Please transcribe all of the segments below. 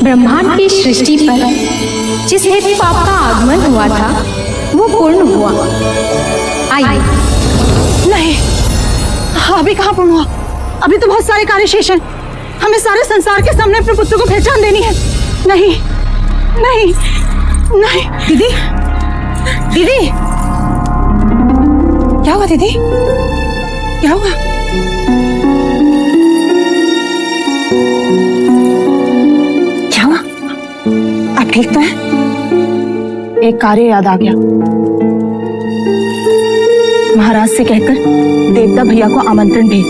ब्रह्मांड की सृष्टि पर जिस हेतु पाप का आगमन हुआ था वो पूर्ण हुआ। आइए। नहीं, अभी कहाँ पूर्ण हुआ? अभी तो बहुत सारे कार्य शेष हैं। हमें सारे संसार के सामने अपने पुत्र को पहचान देनी है। नहीं नहीं नहीं। दीदी, दीदी, क्या हुआ दीदी? क्या हुआ? क्या हुआ? आप ठीक तो हैं? एक कार्य याद आ गया। महाराज से कहकर देवता भैया को आमंत्रण भेज,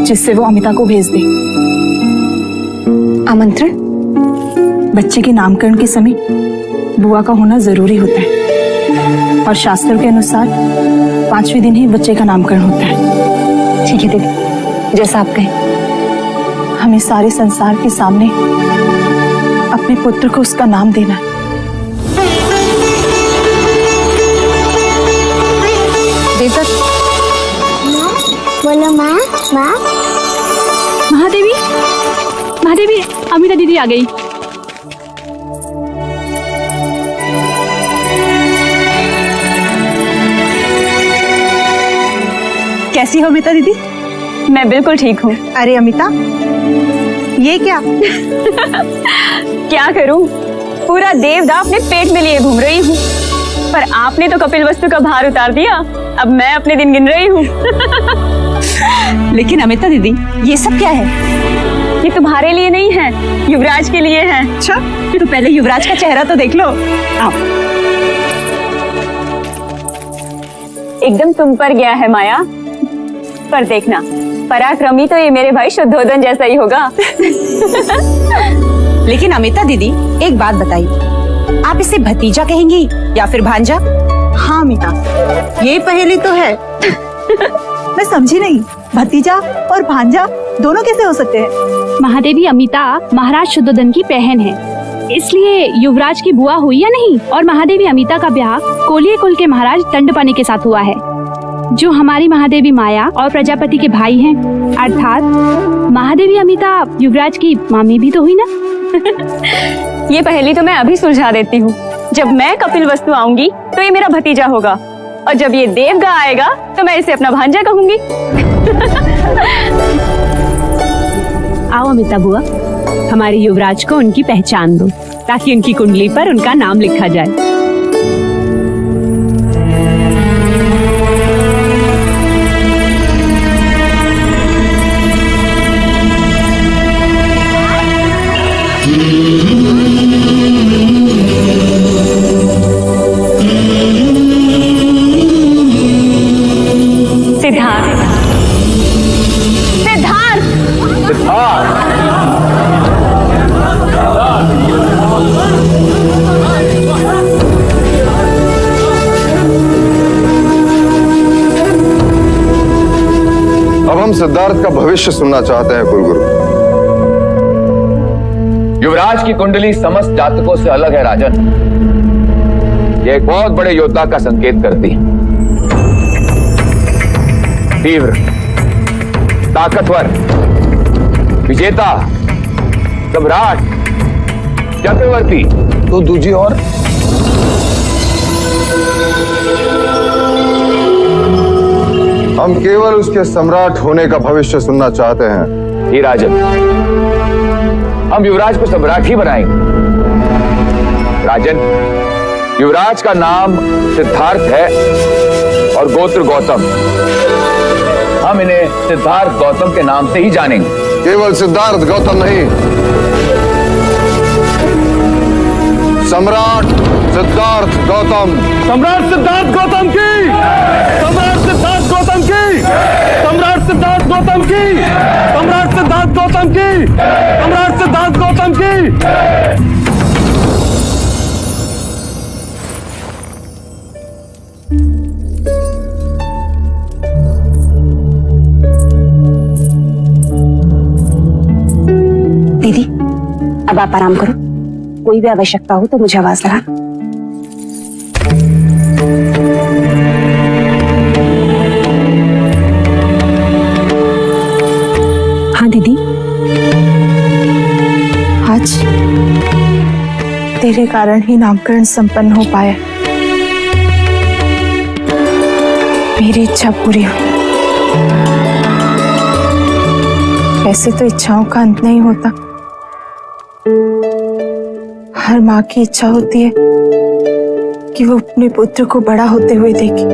जिससे वो अमिता को भेज दे। आमंत्रण? बच्चे के नामकरण के समय बुआ का होना जरूरी होता है और शास्त्रों के अनुसार 5वें दिन ही बच्चे का नामकरण होता है। ठीक है दीदी, जैसा आप कहें। हमें सारे संसार के सामने अपने पुत्र को उसका नाम देना है। बोलो माँ। माँ, महादेवी, महादेवी, अमिता दीदी आ गई। कैसी हो अमिता दीदी? मैं बिल्कुल ठीक हूँ। अरे अमिता, ये क्या? क्या करूँ, पूरा देवदा अपने पेट में लिए घूम रही हूँ, पर आपने तो कपिलवस्तु का भार उतार दिया। अब मैं अपने दिन गिन रही हूँ। लेकिन अमिता दीदी, ये सब क्या है? ये तुम्हारे लिए नहीं है, युवराज के लिए है। अच्छा, तो पहले युवराज का चेहरा तो देख लो। आओ। एकदम तुम पर गया है माया, पर देखना पराक्रमी तो ये मेरे भाई शुद्धोदन जैसा ही होगा। लेकिन अमिता दीदी, एक बात बताइए, आप इसे भतीजा कहेंगी या फिर भांजा? हाँ अमिता, ये पहेली तो है। मैं समझी नहीं, भतीजा और भांजा दोनों कैसे हो सकते हैं? महादेवी, अमिता महाराज शुद्धोदन की बहन है, इसलिए युवराज की बुआ हुई या नहीं। और महादेवी अमिता का ब्याह कोलिये कुल के महाराज दंडपानी के साथ हुआ है, जो हमारी महादेवी माया और प्रजापति के भाई हैं। अर्थात महादेवी अमिता युवराज की मामी भी तो हुई ना। ये पहेली तो मैं अभी सुलझा देती हूँ। जब मैं कपिलवस्तु आऊंगी तो ये मेरा भतीजा होगा, और जब ये देवगा आएगा तो मैं इसे अपना भांजा कहूंगी। आओ अमिता बुआ, हमारे युवराज को उनकी पहचान दो, ताकि उनकी कुंडली पर उनका नाम लिखा जाए। सिद्धार्थ, सिद्धार्थ, अब हम सिद्धार्थ का भविष्य सुनना चाहते हैं कुलगुरु। युवराज की कुंडली समस्त जातकों से अलग है राजन। यह एक बहुत बड़े योद्धा का संकेत करती है। तीव्र, ताकतवर, विजेता, सम्राट, चक्रवर्ती, तो दूजी और हम केवल उसके सम्राट होने का भविष्य सुनना चाहते हैं। ही राजन, हम युवराज को सम्राट ही बनाएंगे। राजन, युवराज का नाम सिद्धार्थ है और गोत्र गौतम। हम इन्हें सिद्धार्थ गौतम के नाम से ही जानेंगे। केवल सिद्धार्थ गौतम नहीं, सम्राट सिद्धार्थ गौतम। सम्राट सिद्धार्थ गौतम की, सम्राट सिद्धार्थ गौतम की, सम्राट सिद्धार्थ गौतम की, सम्राट सिद्धार्थ गौतम की, सम्राट सिद्धार्थ गौतम की। दीदी अब आप आराम करो, कोई भी आवश्यकता हो तो मुझे आवाज लगा। हाँ दीदी, आज तेरे कारण ही नामकरण संपन्न हो पाया। मेरी इच्छा पूरी हो। वैसे तो इच्छाओं का अंत नहीं होता, हर माँ की इच्छा होती है कि वो अपने पुत्र को बड़ा होते हुए देखे,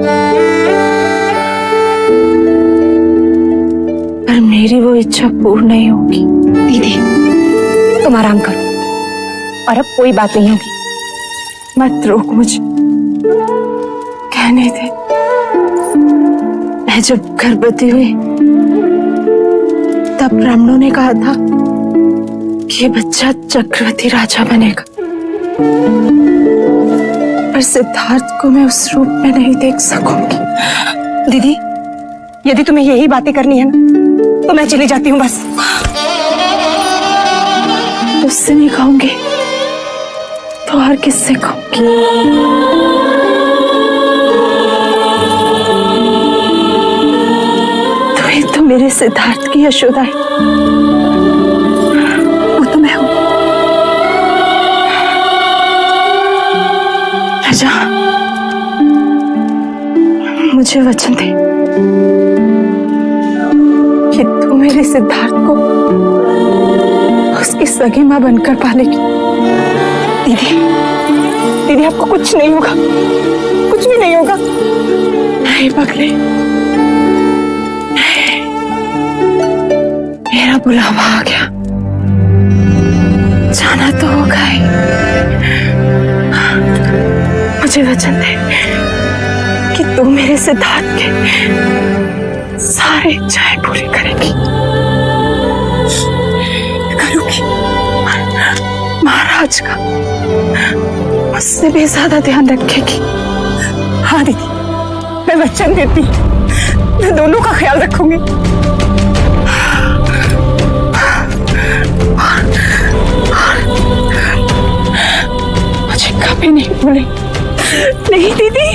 पर मेरी वो इच्छा पूर्ण नहीं होगी। दीदी तुम आराम करो और अब कोई बात नहीं होगी। मत रोक मुझे, कहने दे। मैं जब गर्भवती हुई तब ब्राह्मणों ने कहा था कि ये बच्चा चक्रवर्ती राजा बनेगा, पर सिद्धार्थ को मैं उस रूप में नहीं देख सकूंगी। दीदी यदि तुम्हें यही बातें करनी है ना तो मैं चली जाती हूँ बस। उससे नहीं कहूंगी तो और किससे कहूंगी? तो मेरे सिद्धार्थ की यशोदा है, वो तो मैं हूं। राजा मुझे वचन दे कि तू मेरे सिद्धार्थ को उसकी सगी मां बनकर पालेगी। दीदी दीदी आपको कुछ नहीं होगा, कुछ भी नहीं होगा। नहीं पगले, मेरा बुलावा आ गया, जाना तो होगा ही। मुझे वचन दे कि तू मेरे सिद्धार्थ के सारे इच्छाएं पूरी करेगी। करूंगी। महाराज का मुझसे भी ज्यादा ध्यान रखेगी। हाँ दीदी मैं वचन देती, मैं दोनों का ख्याल रखूंगी। मुझे कभी नहीं भूले। नहीं दीदी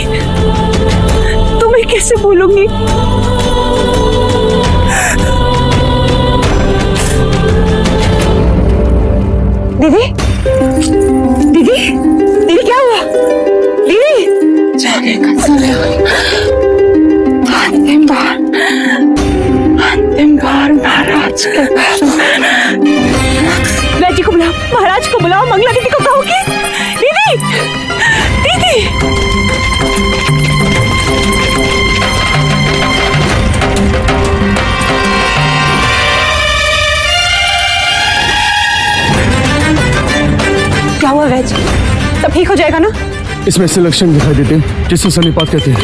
तुम्हें कैसे भूलूंगी? दीदी दीदी दीदी क्या हुआ? दीदी जाने का समय हो गया। अंतिम बार महाराज के वैद्य को बुलाओ, महाराज को बुलाओ, मंगला दीदी को कहो कि दीदी दीदी। क्या हुआ वैद्य, सब ठीक हो जाएगा ना? इसमें ऐसे लक्षण दिखाई देते हैं जिसको सन्निपात कहते हैं।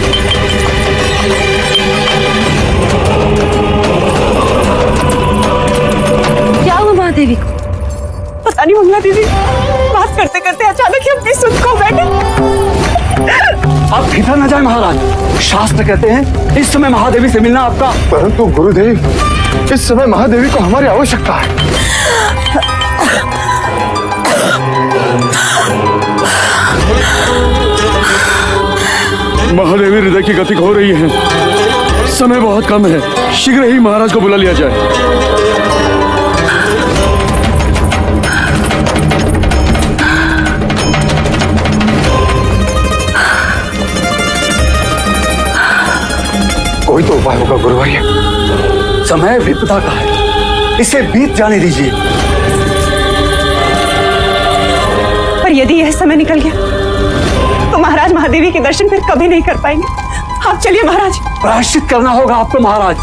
क्या हुआ महादेवी को? पता नहीं मंगला दीदी बात करते करते अचानक ही अपनी सुध खो बैठे। आप फिकर न जाए महाराज, शास्त्र कहते हैं इस समय महादेवी से मिलना आपका। परंतु गुरुदेव, इस समय महादेवी को हमारी आवश्यकता है। महादेवी हृदय की गति हो रही है, समय बहुत कम है, शीघ्र ही महाराज को बुला लिया जाए। कोई तो उपाय होगा गुरुवर्य। समय विपदा का है, इसे बीत जाने दीजिए। पर यदि यह समय निकल गया तो महाराज महादेवी के दर्शन फिर कभी नहीं कर पाएंगे। आप चलिए महाराज। प्रायश्चित करना होगा आपको महाराज।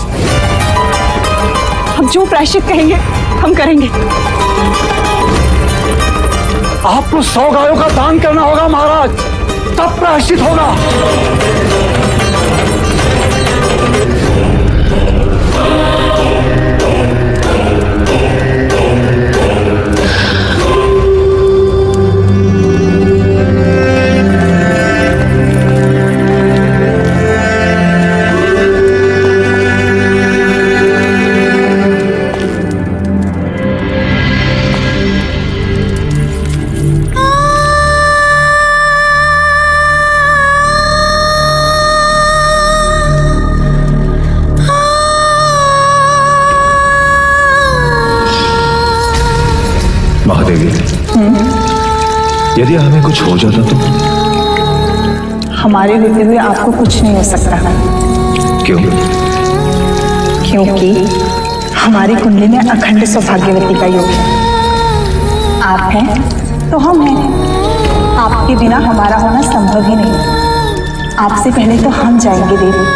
हम जो प्रायश्चित कहेंगे हम करेंगे। आपको 100 गायों का दान करना होगा महाराज, तब प्रायश्चित होगा। यदि हमें कुछ हो जाता तो? हमारे होते हुए आपको कुछ नहीं हो सकता। क्यों? क्योंकि हमारी कुंडली में अखंड सौभाग्यवती का योग है। आप हैं तो हम हैं। आपके बिना हमारा होना संभव ही नहीं। आपसे पहले तो हम जाएंगे देवी।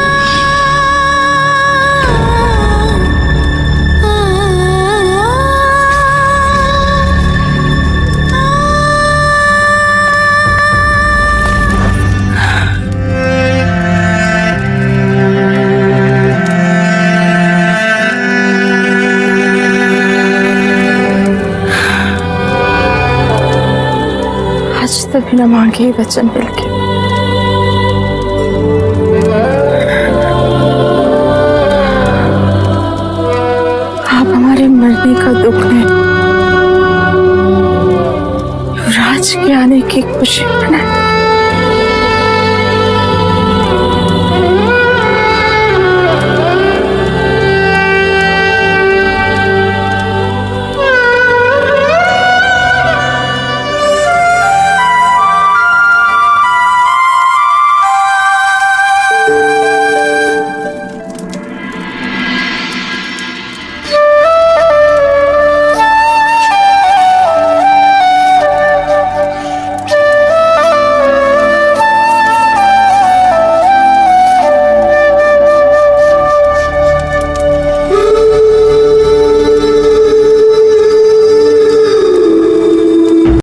आज तक बिना मांगे ही वचन मिल गया। आप हमारे मरने का दुख है युवराज के आने की खुशी मनाएं।